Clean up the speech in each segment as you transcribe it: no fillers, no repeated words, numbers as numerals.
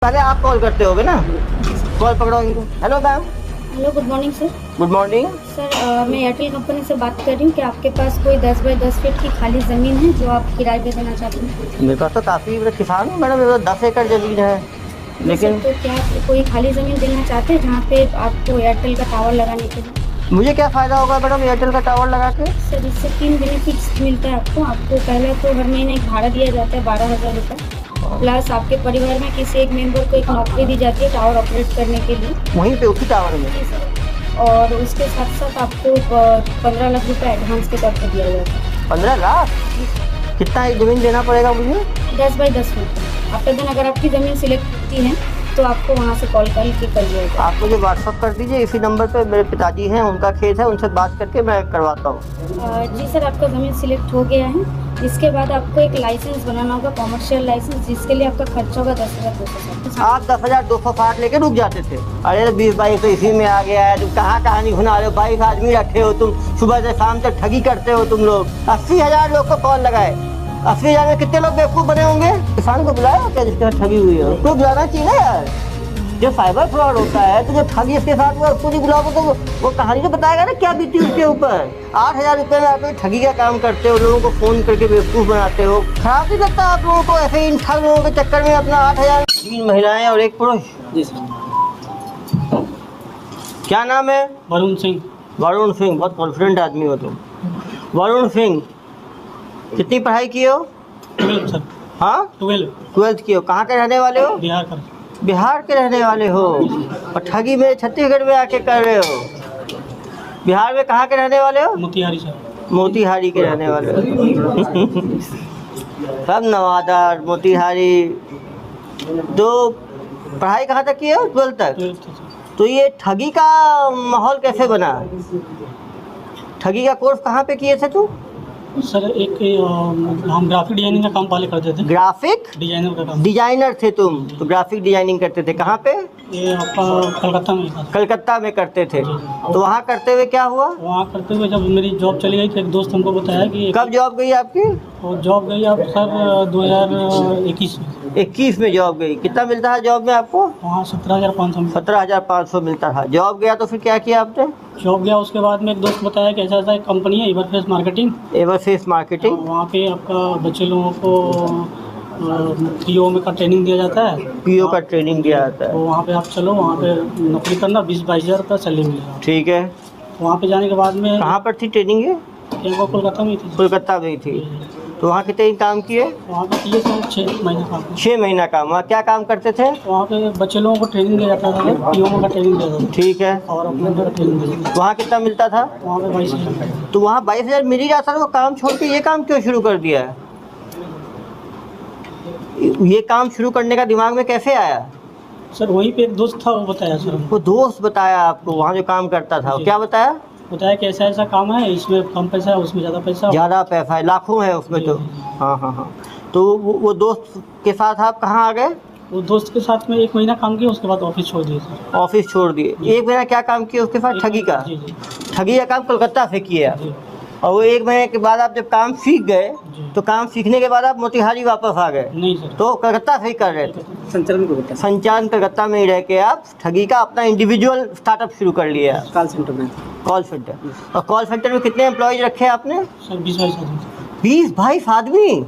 पहले आप कॉल करते होगे ना, कॉल पकड़ो इनको। Hello ma'am. Hello, good morning sir. Good morning sir मैं एयरटेल कंपनी से बात कर रही हूँ कि आपके पास कोई 10 बाई 10 फीट की खाली ज़मीन है जो आप किराए पे देना चाहते हैं? मेरे पास तो काफ़ी, मैं किसान हूँ मैडम, मेरे पास 10 एकड़ ज़मीन है। लेकिन तो क्या आप कोई खाली ज़मीन देना चाहते हैं जहाँ पे आपको एयरटेल का टावर लगाने के लिए? मुझे क्या फ़ायदा होगा मैडम एयरटेल का टावर लगा के? सर इससे 3 बेनिफिट्स मिलता है आपको पहले तो हर महीने एक भाड़ा दिया जाता है 12,000 रुपये, प्लस आपके परिवार में किसी एक मेंबर को एक नौकरी दी जाती है टावर ऑपरेट करने के लिए। वहीं पे उसी टावर में? जी सर। और उसके साथ साथ आपको 15 लाख रुपये एडवांस के तौर पर दिया जाता है। 15 लाख? कितना एक ज़मीन देना पड़ेगा मुझे? 10 बाई 10 फीट। आफ्टर देन अगर आपकी ज़मीन सिलेक्ट होती है तो आपको वहाँ से कॉल करके कर दिया जाएगा। आप मुझे व्हाट्सअप कर दीजिए, इसी नंबर पे मेरे पिताजी हैं, उनका खेत है, उनसे बात करके मैं करवाता हूँ। जी सर, आपका ज़मीन सिलेक्ट हो गया है। इसके बाद आपको एक लाइसेंस बनाना होगा, कॉमर्शियल लाइसेंस, जिसके लिए आपका खर्चा होगा 10,260। आप 10,260 लेके रुक जाते थे। अरे 20-22 तो इसी में आ गया है। तुम कहाँ कहानी घुना रहे हो? 22 आदमी रखे हो तुम, सुबह से शाम तक ठगी करते हो तुम लोग। 80,000 लोग को कॉल लगाए। 80,000 में कितने लोग बेवकूफ़ बने होंगे? किसान को बुलाया क्या जिसके साथ ठगी हुई है? उसको बुलाना चाहिए ना यार। जो साइबर फ्रॉड होता है तो जो ठगी इसके साथ हुआ उसको नहीं बुलाओगे तो वो कहानी तो बताएगा ना क्या बीती उसके ऊपर। 8,000 रुपये में आप ठगी का काम करते हो, लोगों को फ़ोन करके बेवकूफ़ बनाते हो। खराब नहीं लगता आप लोगों को ऐसे इन ठग लोगों के चक्कर में अपना 8,000? 3 महिलाएं और 1 पुरुष? जी सर। क्या नाम है? वरुण सिंह। वरुण सिंह, बहुत कॉन्फिडेंट आदमी हो तुम। वरुण सिंह, कितनी पढ़ाई की हो? 12 सर। हाँ 12 की हो। कहाँ के रहने वाले हो? बिहार का। बिहार के रहने वाले हो और ठगी में छत्तीसगढ़ में आके कर रहे हो। बिहार में कहाँ के रहने वाले हो? मोतिहारी सर। मोतिहारी के रहने वाले हो। सब नवादा मोतिहारी। तो पढ़ाई कहाँ तक की है? 12 तक। 12 सर। तो ये ठगी का माहौल कैसे बना? ठगी का कोर्स कहाँ पे किए थे तुम? सर एक हम ग्राफिक डिजाइनिंग का काम पहले करते थे। ग्राफिक डिजाइनर का काम। डिजाइनर थे तुम? तो ग्राफिक डिजाइनिंग करते थे कहाँ पे? ये आपका कलकत्ता में था। कलकत्ता में करते थे। तो वहाँ करते हुए क्या हुआ? वहाँ करते हुए जब मेरी जॉब चली गई तो एक दोस्त हमको बताया कि कब जॉब गई आपकी? और जॉब गई आप सर 2021 में। 21 में जॉब गई। कितना मिलता है जॉब में आपको? वहाँ 17,500 17,500 मिलता था। जॉब गया तो फिर क्या किया आपने? जॉब गया, उसके बाद में एक दोस्त बताया कि ऐसा ऐसा एक कंपनी है एवरफेस मार्केटिंग। एवरफेस मार्केटिंग। वहाँ पे आपका बच्चे लोगों को पीओ में का ट्रेनिंग दिया जाता है। पीओ का ट्रेनिंग दिया जाता तो है। वहाँ पे आप चलो, वहाँ पे नौकरी करना, 20-22 हज़ार रुपया सैलरी मिलेगा। ठीक है। वहाँ पे जाने के बाद में कहाँ पर थी ट्रेनिंग ये? एक वो कोलकाता में थी। कोलकाता में ही थी। तो वहाँ कितने दिन काम किए? वहाँ पे किए सर 6 महीने काम। 6 महीना काम। वहाँ क्या काम करते थे? वहाँ पे बच्चे लोगों को ट्रेनिंग दिया जाता था, पीओ में का ट्रेनिंग दिया जाता था ठीक है। और अपने का ट्रेनिंग दिया जाता वहाँ कितना मिलता था? था। वहाँ पे 22,000। तो वहाँ 22,000 मिल ही जाता था, वो काम छोड़ के ये काम क्यों शुरू कर दिया है? ये काम शुरू करने का दिमाग में कैसे आया? सर वहीं पे एक दोस्त था, वो बताया सर हमको। वो दोस्त बताया आपको वहाँ जो काम करता था? वो क्या बताया? बताया कि ऐसा ऐसा काम है, इसमें कम पैसा है, उसमें ज़्यादा पैसा। ज़्यादा पैसा है, लाखों है उसमें तो। हाँ हाँ हाँ। तो वो दोस्त के साथ आप कहाँ आ गए? वो दोस्त के साथ में 1 महीना काम किया, उसके बाद ऑफिस छोड़ दिया सर। ऑफिस छोड़ दिए। 1 महीना क्या काम किया उसके साथ? ठगी का। जी जी ठगी का काम कोलकाता से किए आप। जी और वो 1 महीने के बाद आप जब काम सीख गए जी। तो काम सीखने के बाद आप मोतिहारी वापस आ गए? नहीं सर, तो कलकत्ता से ही कर रहे थे? संचालन कलकत्ता में ही रह के आप ठगी का अपना इंडिविजुअल स्टार्टअप शुरू कर लिया? कॉल सेंटर में। Call centre. और कॉल सेंटर में कितने एम्प्लॉयज रखे आपने? सर 20-22 आदमी। 20-22 आदमी?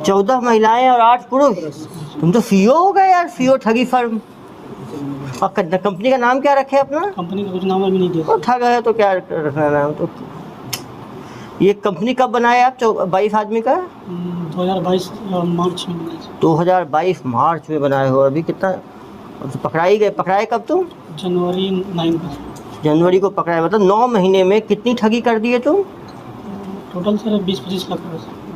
14 महिलाएं और 8 पुरुष। तुम तो सीईओ हो गए यार, सीईओ ठगी फर्म। और कंपनी का नाम क्या रखे अपना? कंपनी का कुछ नाम अभी नहीं दिया। तो ठग है तो क्या रखना नाम? तो ये कंपनी कब बनाए आप 22 आदमी का? 2022 मार्च में बनाया। 2022 मार्च में बनाए हो। अभी कितना तो पकड़ाए कब तुम? जनवरी 9 को। जनवरी को पकड़ाए, मतलब 9 महीने में कितनी ठगी कर दिए तुम? टोटल सर 20-25 लाख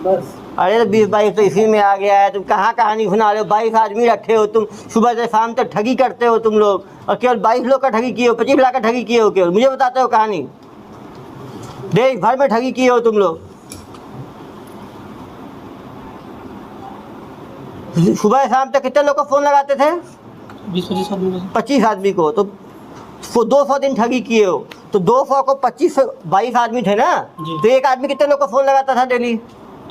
बस। अरे तो 20-22 तो इसी में आ गया है। तुम कहाँ कहानी घुना रहे हो? 22 आदमी रखे हो तुम, सुबह से शाम तक ठगी करते हो तुम लोग। और केवल 22 लोग का ठगी किए हो, 25 लाख का ठगी किए हो केवल? मुझे बताते हो कहानी? देश भर में ठगी किए हो तुम लोग। सुबह शाम तक कितने लोग को फ़ोन लगाते थे? 20-25 आदमी। 25 आदमी को। तो 200 दिन ठगी किए हो तो 200 को 22 आदमी थे ना? जी। तो एक आदमी कितने लोग को फ़ोन लगाता था डेली?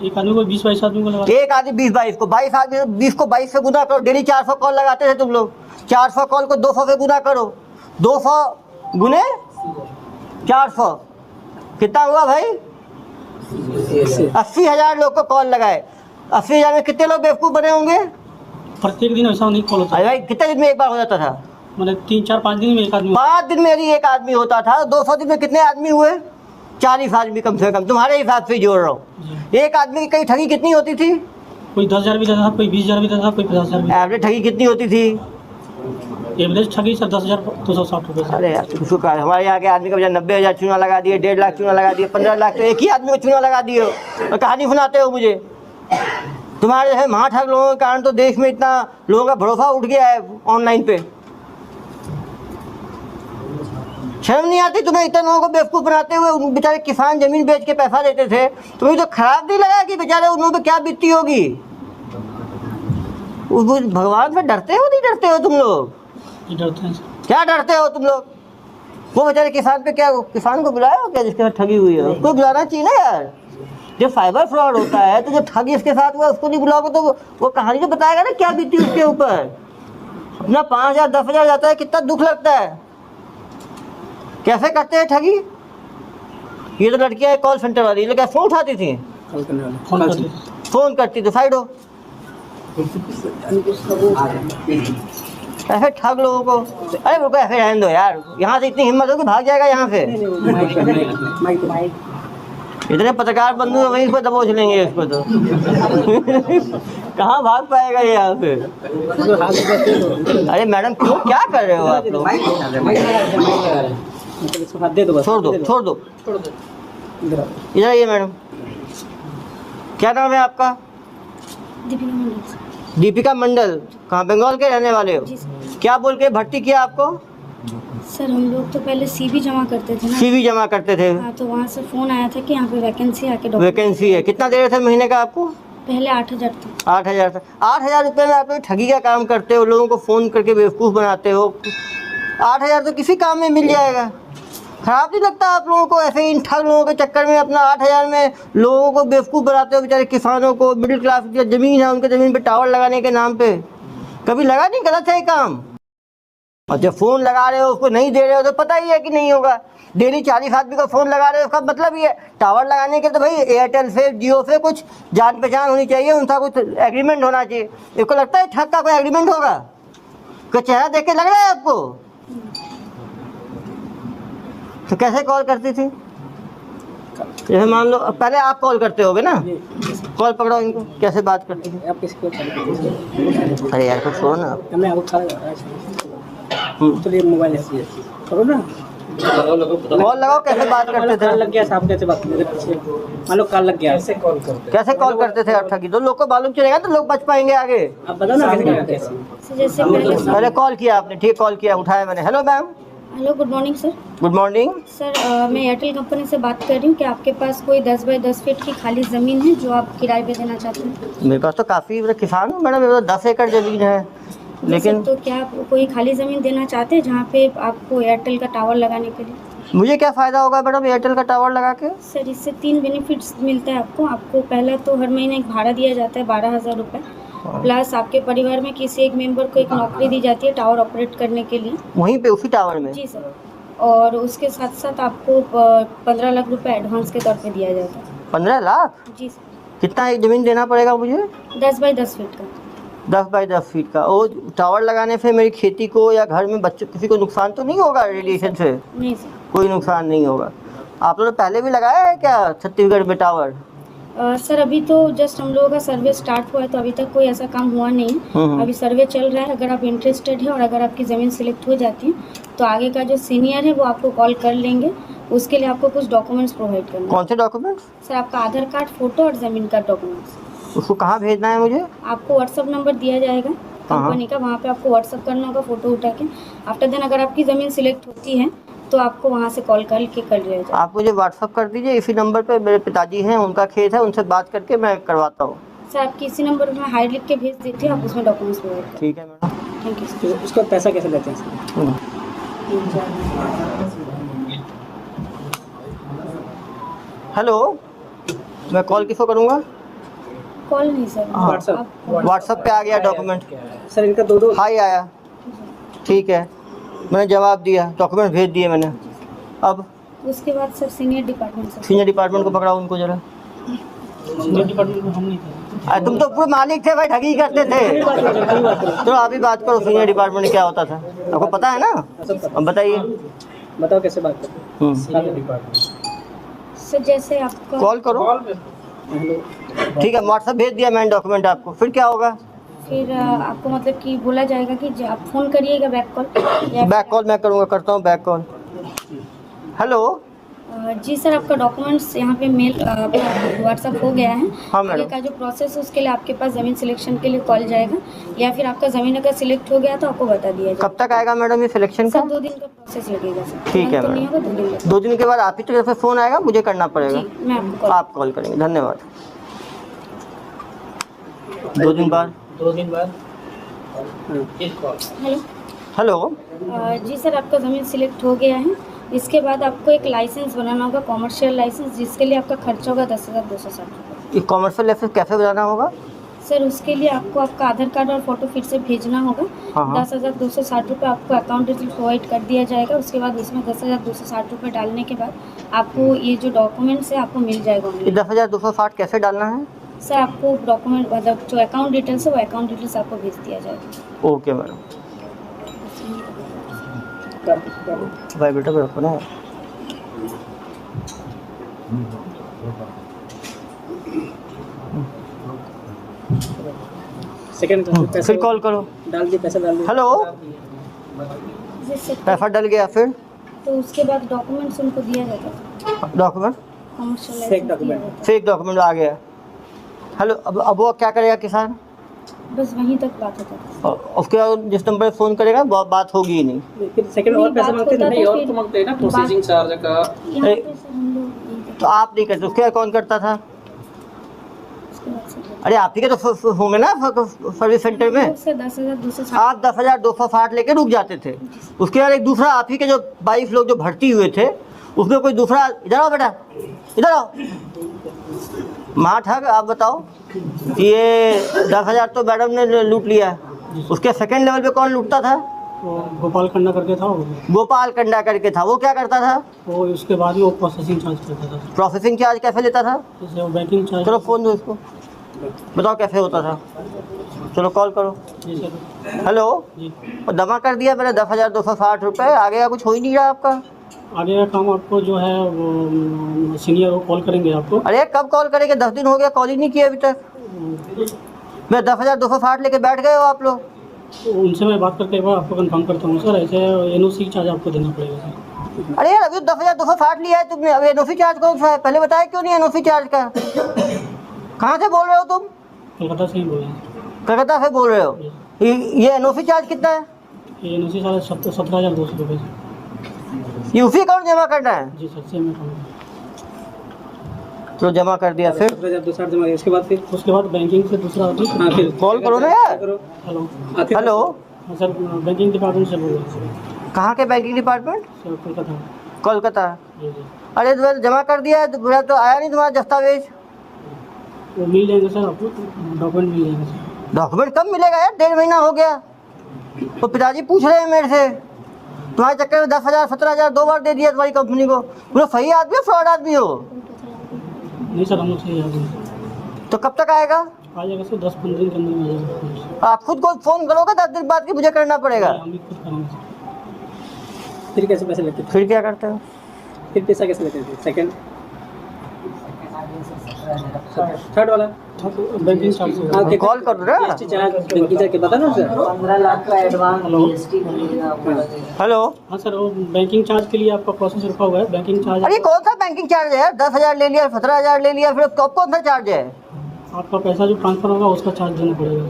एक आदमी को 20-22 आदमी को लगा। एक आदमी 20-22 को, 22 आदमी 20 को 22 से गुना करो। डेली 400 कॉल लगाते थे तुम लोग। 400 कॉल को 200 से गुना करो। 200 गुने 400 कितना हुआ भाई? 80,000 लोग को कॉल लगाए। 80,000 में कितने लोग बेवकूफ़ बने होंगे? प्रत्येक दिन ऐसा नहीं कॉल होता। अरे भाई कितने दिन में एक बार हो जाता था? मतलब 3-4-5 दिन में एक आदमी। 5 दिन में यदि एक आदमी होता था, 200 दिन में कितने आदमी हुए? 40 आदमी कम से कम। तुम्हारे हिसाब से जोड़ रहा हूँ। एक आदमी की कहीं ठगी कितनी होती थी? कोई 10,000 भी देता था, कोई 20,000 भी देता था, कोई 50,000 भी। एवरेज ठगी कितनी होती थी? एवरेज ठगी सर 10,260 रुपये। अरे यार उसको कहा, हमारे यहाँ के आदमी का 90,000 चूना लगा दिए, 1.5 लाख चूना लगा दिए, 15 लाख तो एक ही आदमी को चूना लगा दिए हो और कहानी सुनाते हो मुझे। तुम्हारे है महा ठग लोगों के कारण तो देश में इतना लोगों का भरोसा उठ गया है ऑनलाइन पे। शर्म नहीं आती तुम्हें? इतने लोगों को बेवकूफ़ बनाते हुए। उन बेचारे किसान जमीन बेच के पैसा देते थे, तुम्हें तो खराब नहीं लगा कि बेचारे उन लोगों पे क्या बीतती होगी? उस भगवान से डरते हो नहीं डरते हो तुम लोग? डरते हैं। क्या डरते हो तुम लोग? वो बेचारे किसान पे क्या, किसान को बुलाया हो क्या जिसके साथ ठगी हुई है? उसको बुलाना चाहिए ना यार। जब साइबर फ्रॉड होता है तो जो ठग इसके साथ हुआ उसको नहीं बुलाओगे तो वो कहानी तो बताएगा ना क्या बीती उसके ऊपर। अपना 5,000 10,000 जाता है, कितना दुख लगता है। कैसे करते हैं ठगी? ये तो लड़कियां कॉल सेंटर वाली, लेकिन फोन उठाती थी, फोन करती थी, साइड हो। ऐसे ठग लोगों को। अरे रुको, ऐसे रहने दो यार। यहाँ से इतनी हिम्मत हो कि भाग जाएगा यहाँ से। इतने पत्रकार बंधु हैं, वहीं पर दबोच लेंगे इसको तो। कहाँ भाग पाएगा ये यहाँ से? अरे मैडम क्यों, क्या कर रहे हो आप लोग? छोड़ दो इधर आइए मैडम। क्या नाम है आपका? दीपिका मंडल। कहाँ, बंगाल के रहने वाले हो? क्या बोल के भर्ती किया आपको? सर हम लोग तो पहले सीवी जमा करते थे ना। सीवी जमा करते थे? हाँ, तो वहाँ से फ़ोन आया था कि यहाँ पे वैकेंसी आके वैकेंसी है। कितना दे रहे थे महीने का आपको? पहले 8,000 था। 8,000 था। 8,000 रुपये में आप लोग ठगी का काम करते हो, लोगों को फ़ोन करके बेवकूफ़ बनाते हो। 8,000 तो किसी काम में मिल जाएगा। खराब नहीं लगता आप लोगों को? ऐसे इन ठग लोगों के चक्कर में अपना 8,000 में लोगों को बेवकूफ़ बनाते हो। बेचारे किसानों को, मिडिल क्लास की ज़मीन है उनके ज़मीन पे टावर लगाने के नाम पे। कभी लगा नहीं गलत है ये काम? और जब फ़ोन लगा रहे हो उसको नहीं दे रहे हो तो पता ही है कि नहीं होगा। डेली 40 आदमी को फ़ोन लगा रहे हो, उसका मतलब ही है टावर लगाने के तो भाई एयरटेल से, जियो से कुछ जान पहचान होनी चाहिए, उनका कुछ एग्रीमेंट होना चाहिए। इसको लगता है ठग का कोई एग्रीमेंट होगा? कोई चेहरा देख के लग रहा है आपको? तो कैसे कॉल करती थी? जैसे मान लो पहले आप कॉल करते होगे ना, कॉल पकड़ो इनको, कैसे बात करती थी? अरे यार कुछ छोड़ो ना। मोबाइल करो ना, कॉल लगाओ, कैसे बात करते थे? लग गया साहब, कैसे बात करते? मान लो कॉल लग गया, कैसे कॉल करते थे? ठगी तो लोग को मालूम चलेगा तो लोग बच पाएंगे आगे। आप बताओ ना कैसे? जैसे पहले कॉल किया आपने, ठीक, कॉल किया, उठाया मैंने। Hello ma'am. Hello, good morning sir. Good morning sir मैं एयरटेल कंपनी से बात कर रही हूँ। क्या आपके पास कोई 10 बाई 10 फीट की खाली ज़मीन है जो आप किराए पे देना चाहते हैं? मेरे पास तो काफ़ी, किसान हूँ मैडम, मेरे पास 10 एकड़ ज़मीन है। लेकिन तो क्या आप कोई खाली ज़मीन देना चाहते हैं जहाँ पे आपको एयरटेल का टावर लगाने के लिए? मुझे क्या फ़ायदा होगा मैडम एयरटेल का टावर लगा के? सर इससे 3 बेनिफिट्स मिलता है आपको। पहला तो हर महीने एक भाड़ा दिया जाता है 12,000 रुपये, प्लस आपके परिवार में किसी एक मेंबर को एक नौकरी दी जाती है टावर ऑपरेट करने के लिए, वहीं पे उसी टावर में? जी सर। और उसके साथ साथ आपको 15 लाख रुपए एडवांस के तौर पे दिया जाता है। 15 लाख? जी सर। कितना ज़मीन देना पड़ेगा मुझे? 10 बाई 10 फीट का। 10 बाई 10 फीट का। और टावर लगाने से मेरी खेती को या घर में बच्चों किसी को नुकसान तो नहीं होगा रेडिएशन से? नहीं सर, कोई नुकसान नहीं होगा। आप लोगों ने पहले भी लगाया है क्या छत्तीसगढ़ में टावर? सर अभी तो जस्ट हम लोगों का सर्वे स्टार्ट हुआ है, तो अभी तक कोई ऐसा काम हुआ नहीं है। अभी सर्वे चल रहा है। अगर आप इंटरेस्टेड है और अगर आपकी ज़मीन सिलेक्ट हो जाती है तो आगे का जो सीनियर है वो आपको कॉल कर लेंगे। उसके लिए आपको कुछ डॉक्यूमेंट्स प्रोवाइड करना है। कौन से डॉक्यूमेंट्स? सर आपका आधार कार्ड, फोटो और ज़मीन का डॉक्यूमेंट्स। उसको कहाँ भेजना है मुझे? आपको व्हाट्सअप नंबर दिया जाएगा कंपनी का, वहाँ पे आपको व्हाट्सअप करना होगा फ़ोटो उठा के। आफ्टर देन अगर आपकी ज़मीन सिलेक्ट होती है तो आपको वहाँ से कॉल करके कर लिया जाए। आप मुझे व्हाट्सअप कर दीजिए, इसी नंबर पे मेरे पिताजी हैं, उनका खेत है, उनसे बात करके मैं करवाता हूँ। सर आपकी इसी नंबर पर मैं हाई लिख के भेज देती हूँ, आप उसमें डॉक्यूमेंट्स प्रोवाइड करें। ठीक है मैडम, थैंक यू सर। उसका पैसा कैसे लेते हैं सर? हेलो, मैं कॉल किसको करूँगा? कॉल नहीं सर, व्हाट्सएप पे आ गया डॉक्यूमेंट सर इनका दो हाई आया, ठीक है, मैंने जवाब दिया, डॉक्यूमेंट भेज दिए मैंने। अब उसके बाद sir senior department sir, senior department को पकड़ाओ उनको जरा। सीनियर डिपार्टमेंट में हम नहीं थे। अरे तुम तो पूरे मालिक थे भाई, ठगी करते थे। तो अभी बात करो सीनियर डिपार्टमेंट क्या होता था, आपको पता है ना? अब बताइए, बताओ कैसे बात करते हैं। सर जैसे आपका कॉल करो, ठीक है, व्हाट्सएप भेज दिया मैंने डॉक्यूमेंट आपको, फिर क्या होगा? फिर आपको मतलब कि बोला जाएगा कि आप फ़ोन करिएगा बैक कॉल या बैक कॉल मैं करूँगा, करता हूँ बैक कॉल। हेलो जी सर, आपका डॉक्यूमेंट्स यहाँ पे मेल व्हाट्सअप हो गया है। हाँ आगे मैडम। का जो प्रोसेस है उसके लिए आपके पास ज़मीन सिलेक्शन के लिए कॉल जाएगा, या फिर आपका ज़मीन अगर सिलेक्ट हो गया तो आपको बता दिया जाएगा। कब तक आएगा मैडम ये सिलेक्शन का? सर 2 दिन का प्रोसेस लगेगा सर। ठीक है तुरंत तो नहीं मैडम। होगा, 2 दिन लगेगा। 2 दिन के बाद आप ही तरफ से फ़ोन आएगा, मुझे करना पड़ेगा? जी मैं आपको कॉल। आप कॉल करेंगे, धन्यवाद। 2 दिन बाद। 2 दिन बाद हेलो हेलो जी सर, आपका ज़मीन सिलेक्ट हो गया है। इसके बाद आपको एक लाइसेंस बनाना होगा, कॉमर्शियल लाइसेंस, जिसके लिए आपका खर्चा होगा 10,260 रुपये। ये कॉमर्शियल लाइसेंस कैसे बनाना होगा? सर उसके लिए आपको आपका आधार कार्ड और फोटो फिर से भेजना होगा। हाँ। 10,260 रुपये आपको अकाउंट डिटेल प्रोवाइड कर दिया जाएगा। उसके बाद उसमें 10,260 रुपये डालने के बाद आपको ये जो डॉक्यूमेंट्स है आपको मिल जाएगा ये ऑनलाइन। 10,260 कैसे डालना है? सर आपको डॉक्यूमेंट मतलब जो अकाउंट डिटेल्स है वो अकाउंट डिटेल्स आपको भेज दिया जाएगा। ओके मैडम, भाई बेटा रखो ना। सेकंड फिर कॉल करो। डाल दिए, पैसा डाल दिए। हेलो जी सर, पैसा डल गया, फिर तो उसके बाद डॉक्यूमेंट्स उनको दिया जाता है, डॉक्यूमेंट कॉमर्शियल Fake लाइसेंस दिया document। जाता है। फेक डॉक्यूमेंट आ गया। हेलो अब वो क्या करेगा किसान? बस वहीं तक बात होता है। और उसके बाद जिस नंबर पे फ़ोन करेगा बात होगी ही नहीं। फिर सेकंड और नहीं, पैसा बात मांगते होता नहीं तो और फिर तो मांगते हैं ना बात- प्रोसेसिंग चार्ज का। यहाँ पे सर हम लोग नहीं करते। तो आप नहीं करते, उसके बाद कौन करता था? उसके बाद सर अरे आप ही के तो होंगे ना सर्विस सेंटर में। सर 10,260 आप 10,260 लेके रुक जाते थे। उसके बाद एक दूसरा आप ही के जो 22 लोग जो भर्ती हुए थे, उसमें कोई दूसरा, इधर आओ बेटा, इधर आओ, माँ ठग, आप बताओ, ये 10,000 तो मैडम ने लूट लिया है, उसके सेकंड लेवल पे कौन लूटता था? वो गोपाल खन्ना करके था वो। गोपाल कंडा करके था, वो क्या करता था? वो उसके बाद में वो प्रोसेसिंग चार्ज करता था, प्रोसेसिंग चार्ज कैसे लेता था? जैसे वो बैंकिंग चार्ज। चलो फ़ोन दो इसको, बताओ कैसे होता था। चलो कॉल करो। जी सर। हेलो, जी और जमा कर दिया मैंने 10,260 रुपये, आगे का कुछ हो ही नहीं रहा आपका। आगे का काम आपको जो है वो सीनियर वो कॉल करेंगे आपको। अरे कब कॉल करेंगे? 10 दिन हो गया, कॉल ही नहीं किया अभी तक। मैं 10,260 लेके बैठ गए हो आप लोग। तो उनसे मैं बात करके एक बार आपको कंफर्म करता हूँ सर, ऐसे एनओसी चार्ज आपको देना पड़ेगा सर। अरे यार अभी 10,260 लिया है तुमने, अभी एनओसी चार्ज कौन सा है? पहले बताया क्यों नहीं एनओसी चार्ज का? कहाँ से बोल रहे हो तुम? कलकत्ता से ही बोल रहे हैं। कलकत्ता से बोल रहे हो? ये एनओसी चार्ज कितना है? ये एनओसी साढ़े 17,200 रुपये सर। ये उसी अकाउंट जमा करना है? जी सर, सेम अकाउंट। तो जमा कर दिया, फिर 17,260 जमा किया। उसके बाद फिर उसके बाद बैंकिंग से दूसरा आदमी। हाँ फिर कॉल करो ना यार। करो। हेलो। आते हेलो, हाँ सर, बैंकिंग डिपार्टमेंट से बोल रहे हैं सर। कहाँ के banking department? Sir Kolkata. Kolkata. जी जी, अरे तुम्हारा जमा कर दिया है तो मेरा तो आया नहीं तुम्हारा दस्तावेज। वो मिल जाएंगे सर आपको, डॉक्यूमेंट मिल जाएंगे सर। डॉक्यूमेंट कब मिलेगा यार? 1.5 महीना हो गया। तो पिताजी पूछ रहे हैं मेरे से, तुम्हारे चक्कर में 10,000 17,000 2 बार दे दिया तुम्हारी कंपनी को। बोलो सही आदमी हो, फ्रॉड आदमी हो? नहीं सर, हम लोग से याद नहीं। तो कब तक आएगा? आ जाएगा सर, 10-15 दिन के अंदर में आ जाएगा। आप खुद को फ़ोन करोगे 10 दिन बाद कि मुझे करना पड़ेगा? हम भी खुद करेंगे सर। फिर कैसे पैसे लेते थे? फिर क्या करते हो? फिर पैसा कैसे लेते थे? सेकंड थर्ड वाला बैंकिंग चार्ज से। हाँ, कॉल कर दो ना। जीएसटी चार्ज बैंकिंग चार्ज के बता ना सर। 15 लाख का एडवांस हेलो। हेलो, हाँ सर, वो बैंकिंग चार्ज के लिए आपका प्रोसेस रखा हुआ है, बैंकिंग चार्ज। अरे कौन सा बैंकिंग चार्ज है यार? 10,000 ले लिया, 17,000 ले लिया, फिर कब कौन सा चार्ज है? आपका पैसा जो ट्रांसफर होगा उसका चार्ज देना पड़ेगा।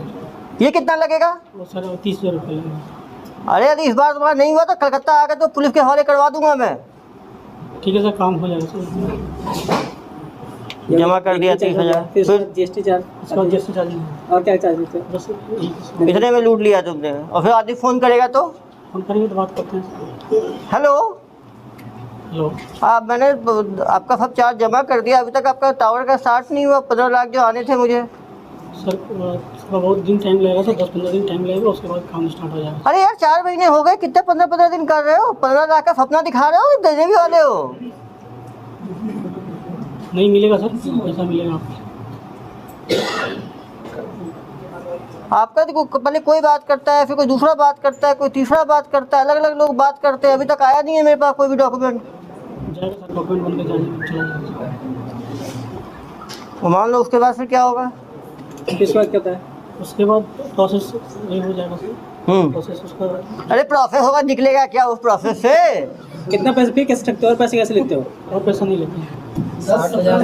ये कितना लगेगा? वो सर 30,000 रुपये लगेगा। अरे यदि इस बार तुम्हारा नहीं हुआ तो कलकत्ता आकर तो पुलिस के हवाले करवा दूंगा मैं। ठीक है सर, काम हो जाएगा सर। जमा कर दिया 30,000, फिर फिर जीएसटी चार्ज। उसके बाद जीएसटी चार्ज नहीं, और क्या चार्ज लेते हैं? बस इतने में लूट लिया तुमने। और फिर आदमी फ़ोन करेगा तो फोन करेंगे तो बात करते हैं। Hello, hello. आप मैंने आपका सब चार्ज जमा कर दिया, अभी तक आपका टावर का स्टार्ट नहीं हुआ। 15 लाख जो आने थे मुझे। सर बहुत दिन टाइम लगेगा सर, 10-15 दिन टाइम लगेगा, उसके बाद काम स्टार्ट हो जाएगा। अरे यार 4 महीने हो गए, कितने 15-15 दिन कर रहे हो? 15 लाख का सपना दिखा रहे हो, देने भी वाले हो? नहीं मिलेगा सर, पैसा मिलेगा आपको। आपका देखो, पहले कोई बात करता है, फिर कोई दूसरा बात करता है, कोई तीसरा बात करता है, अलग अलग लोग बात करते हैं। अभी तक आया नहीं है मेरे पास कोई भी डॉक्यूमेंट। जाएगा सर, डॉक्यूमेंट बन के चला जाएगा। मान लो उसके बाद फिर क्या होगा? किस बात करता है? उसके बाद प्रोसेस ये हो जाएगा सर, प्रोसेस उसका। अरे प्रोसेस होगा, निकलेगा क्या उस प्रोसेस से? कितना पैसे फिर कैसे रखते हो और पैसे कैसे लेते हो? और पैसा नहीं लेते हैं। 60,000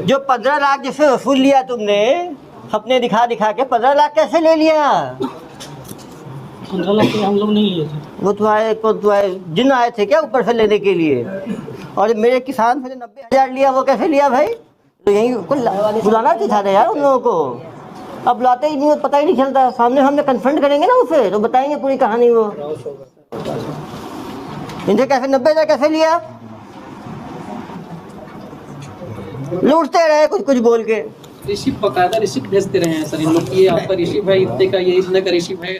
जो 15 लाख जिससे वसूल लिया तुमने, सपने दिखा दिखा के 15 लाख कैसे ले लिया? 15 लाख के हम लोग नहीं लिए थे। वो तुम्हारे जिन आए थे क्या ऊपर से लेने के लिए? और मेरे किसान से 90,000 लिया, वो कैसे लिया भाई? तो यही बुलाना चाहिए था यार उन लोगों को। अब बुलाते ही नहीं, पता ही नहीं चलता। सामने हमने कन्फ्रंट करेंगे ना उसे, तो बताएंगे पूरी कहानी। वो इनसे कैसे 90,000 कैसे लिया? लूटते रहे कुछ कुछ बोल के। रिसिप्ट बकायदा रिसिप्ट भेजते रहे हैं सर इन लोग, ये आपका रिसिप्ट है इतने का, ये इतने का रिसिप्ट है।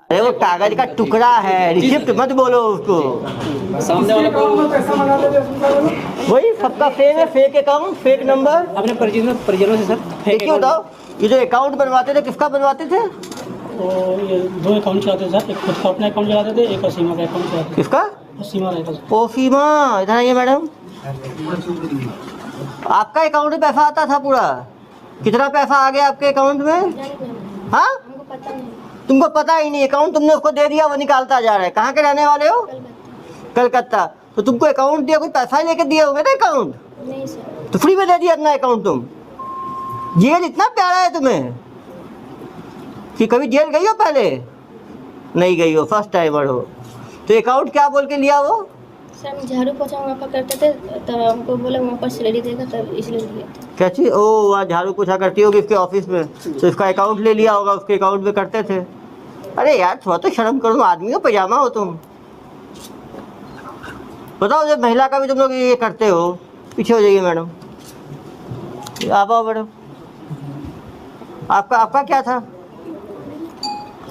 अरे वो कागज का टुकड़ा है, रिसिप्ट मत बोलो उसको। सामने वाला को वही सबका फेक है, फेक अकाउंट, फेक नंबर। अपने परिजनों से सर देखिए बताओ, ये जो अकाउंट बनवाते थे किसका बनवाते थे? तो ये 2 अकाउंट चलाते थे सर, एक खुद का अपना अकाउंट चलाते थे, एक असीमा का अकाउंट चलाते किसका? थे। असीमा रहता सर। ओ सीमा, इधर आइए मैडम। आपका अकाउंट में पैसा आता था पूरा? कितना पैसा आ गया आपके अकाउंट में? हाँ, हमको पता नहीं। तुमको पता ही नहीं। अकाउंट तुमने उसको दे दिया, वो निकालता जा रहा है। कहाँ के रहने वाले हो? कलकत्ता। तो तुमको अकाउंट दिया, कोई पैसा ही लेके दिए होंगे ना अकाउंट? नहीं सर। तो फ्री में दे दिया अपना अकाउंट तुम? जेल इतना प्यारा है तुम्हें कि कभी जेल गई हो पहले? नहीं गई हो, फर्स्ट टाइमर हो। तो अकाउंट क्या बोल के लिया वो? सर हम झाड़ू पोछा वहाँ पर करते थे, तब हमको बोला वहाँ पर सैलरी देगा, तब इसलिए दिया था। क्या चीज़? ओ वहाँ झाड़ू पोछा करती होगी इसके ऑफिस में, तो इसका अकाउंट ले लिया होगा, उसके अकाउंट में करते थे। अरे यार थोड़ा तो शर्म करो, आदमी हो, पजामा हो तुम। बताओ, जब महिला का भी तुम लोग ये करते हो। पीछे हो जाइए मैडम, आप आओ मैडम। आपका क्या था?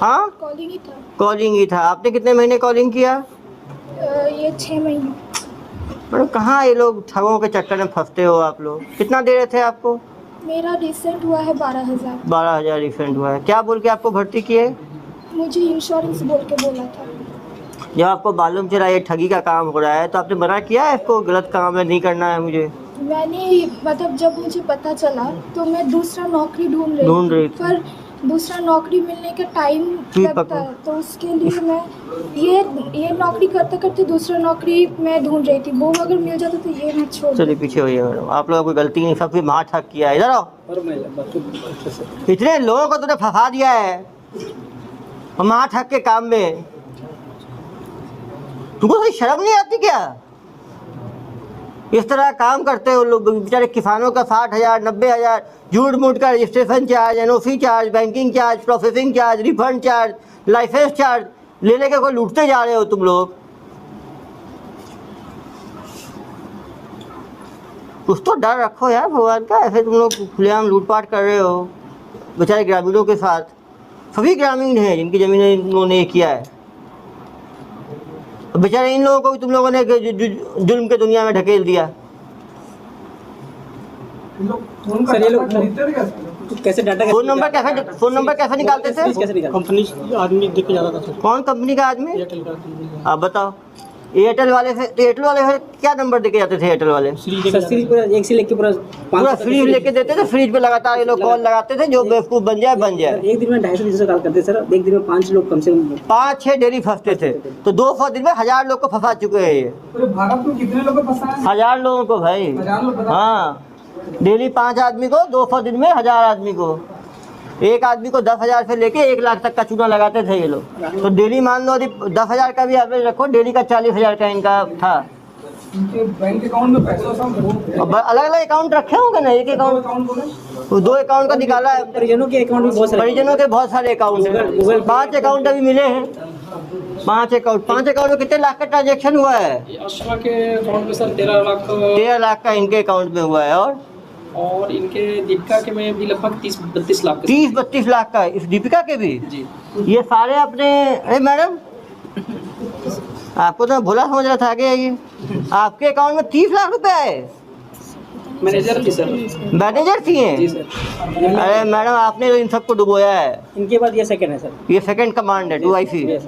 हाँ, कॉलिंग ही था। कॉलिंग ही था। आपने कितने महीने कॉलिंग किया? ये 6 महीने। मैडम कहाँ ये लोग ठगों के चक्कर में फंसते हो आप लोग? कितना दे रहे थे आपको? मेरा रिसेंट हुआ है 12,000। 12,000 रिफंड हुआ है। क्या बोल के आपको भर्ती किए? मुझे इंश्योरेंस बोल के बोला था। जब आपको मालूम चला ये ठगी का काम हो रहा है, तो आपने मना किया है इसको, गलत काम है, नहीं करना है मुझे? मैंने मतलब जब मुझे पता चला तो मैं दूसरा नौकरी ढूंढ रही थी, पर दूसरा नौकरी मिलने का टाइम लगता है, तो उसके लिए मैं ये नौकरी करते करते दूसरा नौकरी मैं ढूंढ रही थी। वो अगर मिल जाता तो ये मैं छोड़। चलिए पीछे होइए मैडम, आप लोगों को कोई गलती नहीं, सब कुछ मार ठग किया है। इधर आओ। इतने लोगों को तूने फंसा दिया है मार ठग के काम में, तुमको कोई शर्म नहीं आती क्या? इस तरह काम करते हो लोग बेचारे किसानों का 60,000 90,000 झूठ मूठ का registration charge, NOC charge, banking charge, processing charge, refund charge, licence charge ले लेके कोई लूटते जा रहे हो तुम लोग। कुछ तो डर रखो यार भगवान का। ऐसे तुम लोग खुलेआम लूटपाट कर रहे हो बेचारे ग्रामीणों के साथ। सभी ग्रामीण हैं जिनकी ज़मीनें इन्होंने किया है, बेचारे इन लोगों को भी तुम लोगों ने जुल्म के दुनिया में ढकेल दिया। सर ये लोग कैसे डाटा फोन नंबर कैसे निकालते थे? कैसे निकालते? कंपनी आदमी दिख के जाता था सर। कौन कंपनी का आदमी? एयरटेल का आदमी। आप बताओ। एयरटेल वाले से, तो एयरटेल वाले से क्या नंबर देके जाते थे? एयरटेल वाले सीरीज पूरा एक से लेके पूरा पूरा फ्रीज लेके देते थे। फ्रीज पे लगातार ये लोग कॉल लगाते थे, जो बेवकूफ़ बन जाए बन जाए। एक दिन में 250 कॉल करते सर। एक दिन में 5 लोग कम से कम 5-6 डेली फंसते थे, तो 200 दिन में 1000 लोग को फंसा चुके हैं ये। पूरे भारत में कितने लोगों को फंसा है? 1000 लोगों को भाई। 1000 लोग बता। हाँ, डेली 5 आदमी को, 200 दिन में 1000 आदमी को। एक आदमी को 10,000 से लेके 1 लाख तक का चूना लगाते थे ये लोग। तो डेली मान लो 10,000 का भी एवरेज रखो, डेली का 40,000 का इनका था। इनके बैंक अकाउंट में पैसा सब अलग अलग अकाउंट रखे होंगे ना, एक अकाउंट, अकाउंट बोले। वो 2 अकाउंट का निकाला है। परिजनों के अकाउंट में बहुत सारे परिजनों के बहुत सारे अकाउंट हैं। 5 अकाउंट अभी मिले हैं। 5 अकाउंट में कितने लाख का ट्रांजेक्शन हुआ है? ये अशफा के अकाउंट में सर 13 लाख 13 लाख का इनके अकाउंट में हुआ है। और और इनके दीपिका के में भी लगभग 30-32 लाख के 30-32 लाख का, इस दीपिका के भी। जी। ये सारे अपने, अरे मैडम आपको तो मैं भोला समझ रहा था, आगे आइए। आपके अकाउंट में 30 लाख रुपए आए? मैनेजर थी सर। मैनेजर थी हैं? जी सर। अरे मैडम आपने तो इन सबको डुबोया है। इनके बाद ये सेकंड है सर। ये सेकंड कमांड है 2IC।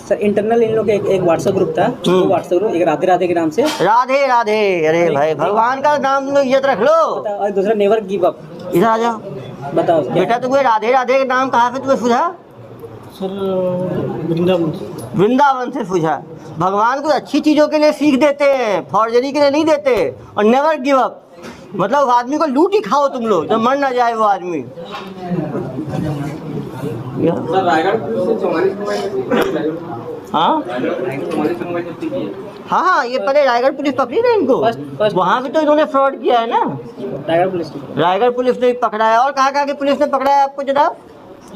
सर इंटरनल इन लोग एक व्हाट्सएप ग्रुप था, व्हाट्सएप ग्रुप, एक राधे राधे के नाम से। राधे राधे, अरे भाई भगवान का नाम लो, इज्जत रख लो। और दूसरा नेवर गिव अप। इधर आ जाओ बताओ बेटा, तुम्हें राधे राधे का नाम कहाँ से तुम्हें सूझा? सर वृंदावन से। वृंदावन से सूझा। भगवान को अच्छी चीज़ों के लिए सीख देते हैं, फॉर्जरी के लिए नहीं देते। और नेवर गिव अप मतलब उस आदमी को लूट ही खाओ तुम लोग, जब मर ना जाए वो आदमी। हाँ हाँ हाँ, ये पहले रायगढ़ पुलिस पकड़ी ना इनको, वहाँ भी तो इन्होंने फ्रॉड किया है ना। रायगढ़ पुलिस ने पकड़ा है। और कहाँ की पुलिस ने पकड़ा है आपको जनाब?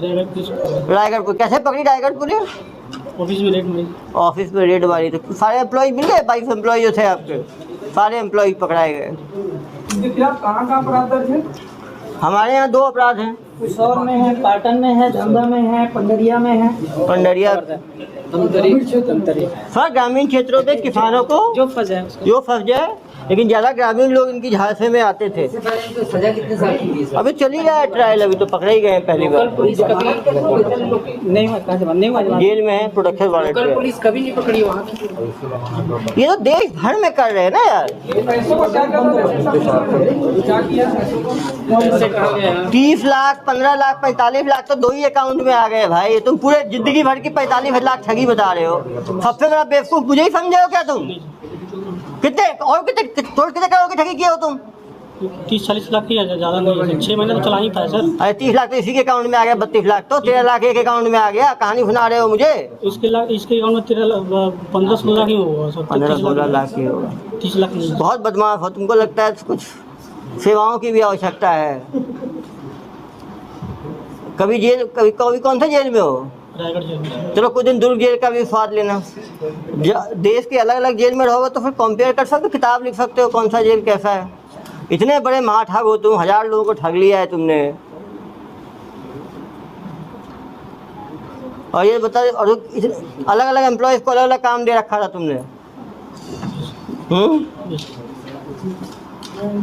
रायगढ़ पुलिस। कैसे पकड़ी रायगढ़ पुलिस? ऑफिस में रेड मारी। ऑफिस में रेड मारी तो सारे एम्प्लॉय मिल गए? 22 एम्प्लॉय जो थे आपके, सारे एम्प्लॉय पकड़ाए गए। कहाँ अपराध दर्ज है? हमारे यहाँ 2 अपराध हैं। कुशौर में है, पाटन में है, धंधा में है, पंडरिया में है। पंडरिया धमतरी। सर ग्रामीण क्षेत्रों में किसानों को जो फंस जाए, लेकिन ज़्यादा ग्रामीण लोग इनकी झांसे में आते थे। सजा कितने साल की? अभी चली रहा है ट्रायल, अभी तो पकड़े ही गए हैं पहली बार। नहीं हुआ, कहाँ से बंद नहीं हुआ? जेल में है, प्रोडक्शन वारंट पे। पुलिस कभी नहीं पकड़ी वहाँ। ये तो देश भर में कर रहे हैं ना यार। 30 लाख, 15 लाख, 45 लाख तो 2 ही अकाउंट में आ गए भाई। तुम पूरे जिंदगी भर की 45 लाख ठगी बता रहे हो। सबसे बड़ा बेवकूफ मुझे ही समझे हो क्या तुम? कितने करोड़ की ठगी किए हो तुम? 30-40 लाख की है, ज़्यादा नहीं है। 6 महीने तो चला ही पाया सर। अरे 30 लाख तो इसी के अकाउंट में आ गया, 32 लाख तो 13 लाख एक अकाउंट में आ गया। कहानी सुना रहे हो मुझे? इसके अकाउंट में 15-16 लाख ही होगा सर। 15-16 लाख ही होगा। 30 लाख नहीं। बहुत बदमाश हो, तुमको लगता है कुछ सेवाओं की भी आवश्यकता है। कभी जेल, कभी कौन सा जेल में हो? रायगढ़ जेल में। चलो कुछ दिन दुर्ग जेल का भी स्वाद लेना। देश के अलग अलग जेल में रहोगे तो फिर कंपेयर कर सकते हो, किताब लिख सकते हो कौन सा जेल कैसा है। इतने बड़े महाठग हो तुम, 1000 लोगों को ठग लिया है तुमने। और ये बता, और अलग अलग एम्प्लॉयज़ को अलग अलग काम दे रखा था तुमने।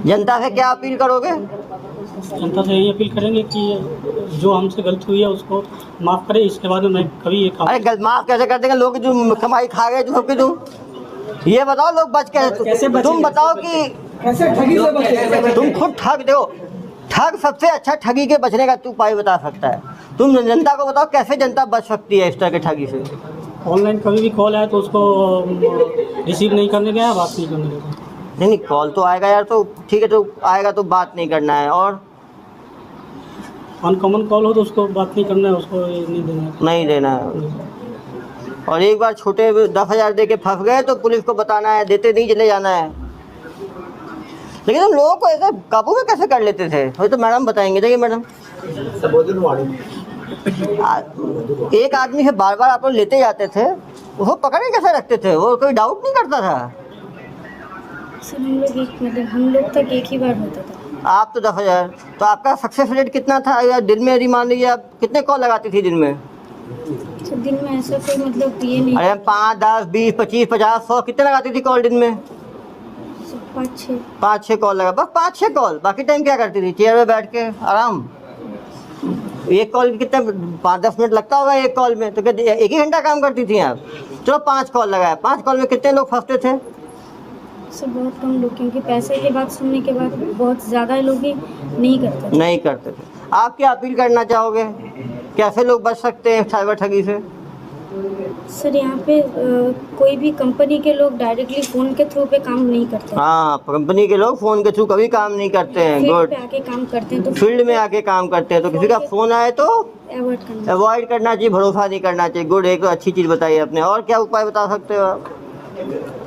जनता से क्या अपील करोगे? जनता से यही अपील करेंगे कि जो हमसे गलती हुई है उसको माफ़ करें। इसके बाद मैं कभी ये काम। अरे माफ़ कैसे कर देंगे? लोग जो कमाई खा गए सबकी, तुम ये बताओ लोग बच कैसे? तुम बताओ कि कैसे ठगी से बचे? तुम खुद ठग दो। ठग सबसे अच्छा ठगी के बचने का तू उपाय बता सकता है। तुम जनता को बताओ कैसे जनता बच सकती है इस तरह के ठगी से। ऑनलाइन कभी भी कॉल आया तो उसको रिसीव नहीं करने गया, बात नहीं करने गया। नहीं कॉल तो आएगा यार, तो ठीक है, तो आएगा तो बात नहीं करना है। और अनकॉमन कॉल हो तो उसको बात नहीं करना है, उसको नहीं देना है। और एक बार छोटे 10,000 दे के फंस गए तो पुलिस को बताना है, देते नहीं चले जाना है। लेकिन हम लोगों को ऐसे काबू में कैसे कर लेते थे, वो तो मैडम बताएंगे। देखिए मैडम, एक आदमी से बार बार आप लोग लेते जाते थे, वो पकड़े कैसे रखते थे? वो कोई डाउट नहीं करता था? सर हम लोग तक एक ही बार होता था। आप तो 10,000, तो आपका सक्सेस रेट कितना था? या दिन में यदि मान लीजिए आप कितने कॉल लगाती थी दिन में? तो दिन में ऐसा कोई मतलब ये नहीं। अरे 5, 10, 20, 25, 50, 100 कितने लगाती थी कॉल दिन में? 5-6 कॉल लगा, बस 5-6 कॉल। बाकी टाइम क्या करती थी? चेयर में बैठ के आराम। एक कॉल कितने 5-10 मिनट लगता होगा एक कॉल में, तो क्या 1 ही घंटा काम करती थी आप? चलो 5 कॉल लगाया, 5 कॉल में कितने लोग फंसते थे? सर बहुत कम लोग, क्योंकि पैसे की बात सुनने के बाद बहुत ज़्यादा लोग ही नहीं करते थे। आप क्या अपील करना चाहोगे? कैसे लोग बच सकते हैं साइबर ठगी से? सर यहाँ पे कोई भी कंपनी के लोग डायरेक्टली फ़ोन के थ्रू पे काम नहीं करते। हाँ, कंपनी के लोग फ़ोन के थ्रू कभी काम नहीं करते हैं। गुड। आके काम करते हैं तो फील्ड में आके काम करते हैं, तो किसी का फ़ोन आए तो अवॉइड करना चाहिए, भरोसा नहीं करना चाहिए। गुड, एक तो अच्छी चीज़ बताइए आपने। और क्या उपाय बता सकते हो आप?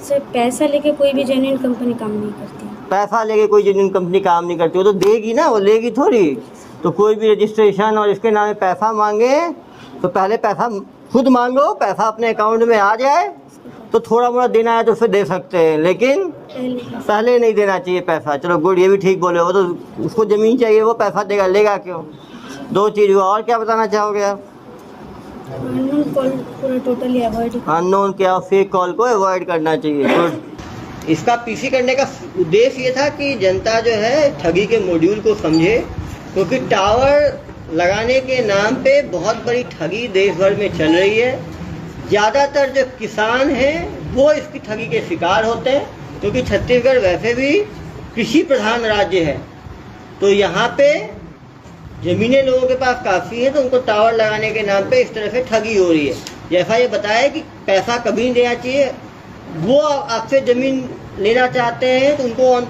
सर पैसा लेके कोई भी जेन्युइन कंपनी काम नहीं करती। पैसा लेके कोई जेन्युइन कंपनी काम नहीं करती, वो तो देगी ना, वो लेगी थोड़ी। तो कोई भी रजिस्ट्रेशन और इसके नाम में पैसा मांगे तो पहले पैसा खुद मांगो, पैसा अपने अकाउंट में आ जाए, तो थोड़ा मोड़ा देना है तो फिर दे सकते हैं, लेकिन पहले नहीं देना चाहिए पैसा। चलो गुड, ये भी ठीक बोले। वो तो उसको ज़मीन चाहिए, वो पैसा देगा, लेगा क्यों? 2 चीज़ हुआ। और क्या बताना चाहोगे आप? अननोन कॉल पूरा टोटली अवॉइड। अननोन क्या, फेक कॉल को अवॉइड करना चाहिए। गुड। इसका पीसी करने का उद्देश्य ये था कि जनता जो है ठगी के मॉड्यूल को समझे, क्योंकि टावर लगाने के नाम पे बहुत बड़ी ठगी देश भर में चल रही है। ज़्यादातर जो किसान हैं वो इसकी ठगी के शिकार होते हैं, क्योंकि छत्तीसगढ़ वैसे भी कृषि प्रधान राज्य है, तो यहाँ पे ज़मीनें लोगों के पास काफ़ी है, तो उनको टावर लगाने के नाम पे इस तरह से ठगी हो रही है। जैसा ये बताया कि पैसा कभी नहीं देना चाहिए। वो आपसे ज़मीन लेना चाहते हैं तो उनको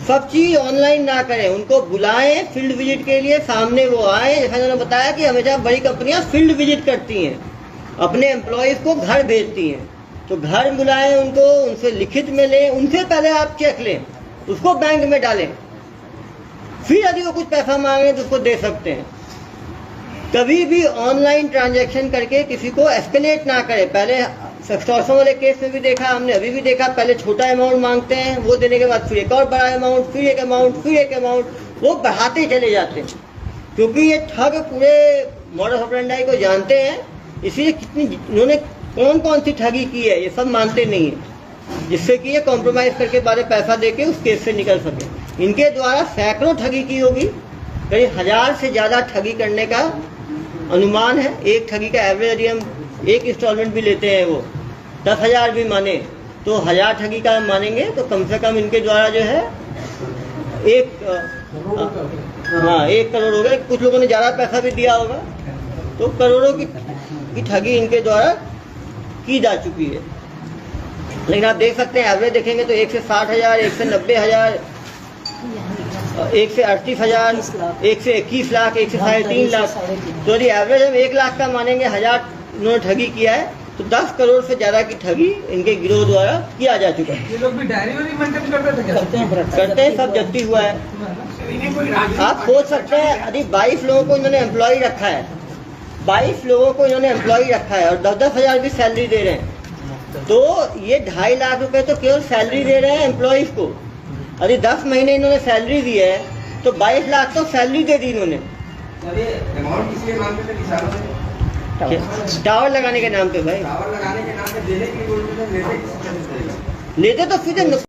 सब चीज़ ऑनलाइन ना करें, उनको बुलाएं फील्ड विजिट के लिए, सामने वो आए। जैसा उन्होंने बताया कि हमेशा बड़ी कंपनियां फील्ड विजिट करती हैं, अपने एम्प्लॉयज़ को घर भेजती हैं, तो घर बुलाएं उनको, उनसे लिखित में लें, उनसे पहले आप चेक लें, उसको बैंक में डालें, फिर यदि वो कुछ पैसा मांगे तो उसको दे सकते हैं। कभी भी ऑनलाइन ट्रांजैक्शन करके किसी को एस्केलेट ना करें। पहले एक्सटॉर्शन वाले केस में भी देखा हमने, अभी भी देखा, पहले छोटा अमाउंट मांगते हैं, वो देने के बाद फिर एक और बड़ा अमाउंट, फिर एक अमाउंट, फिर एक अमाउंट, वो बढ़ाते चले जाते हैं। क्योंकि ये ठग पूरे मॉडस ऑपरेंडी को जानते हैं, इसलिए कितनी इन्होंने कौन कौन सी ठगी की है ये सब मानते नहीं है, जिससे कि ये कॉम्प्रोमाइज़ करके बारे पैसा दे के उस केस से निकल सके। इनके द्वारा सैकड़ों ठगी की होगी, करीब 1000 से ज़्यादा ठगी करने का अनुमान है। एक ठगी का एवरेज यदि हम एक इंस्टॉलमेंट भी लेते हैं, वो 10,000 भी माने तो 1000 ठगी का मानेंगे तो कम से कम इनके द्वारा जो है 1 करोड़ हो गया। कुछ लोगों ने ज़्यादा पैसा भी दिया होगा, तो करोड़ों की ठगी इनके द्वारा की जा चुकी है। लेकिन आप देख सकते हैं एवरेज देखेंगे तो 1 से 60,000, 1 से 90,000, 1 से 38,000, 1 से 21 लाख, 1 से 3.5 लाख। तो यदि एवरेज हम 1 लाख का मानेंगे, 1000 इन्होंने ठगी किया है, तो 10 करोड़ से ज़्यादा की ठगी इनके गिरोह द्वारा किया जा चुका है। ये लोग भी डायरी वारी मेंटेन करते थे क्या? करते हैं, सब जब्ती हुआ है। आप सोच सकते हैं यदि 22 लोगों को इन्होंने एम्प्लॉय रखा है, 22 लोगों को इन्होंने एम्प्लॉय रखा है और 10-10 हज़ार भी सैलरी दे रहे हैं, तो ये 2.5 लाख रुपए तो केवल सैलरी दे रहे हैं एम्प्लॉयज़ को। यदि 10 महीने इन्होंने सैलरी दी है तो 22 लाख तो सैलरी दे दी इन्होंने। अमाउंट किसी के मांगते थे किसानों से? टावर लगाने के नाम पे भाई, टावर लगाने के नाम पे देने की बोलते थे, लेते लेते तो फिर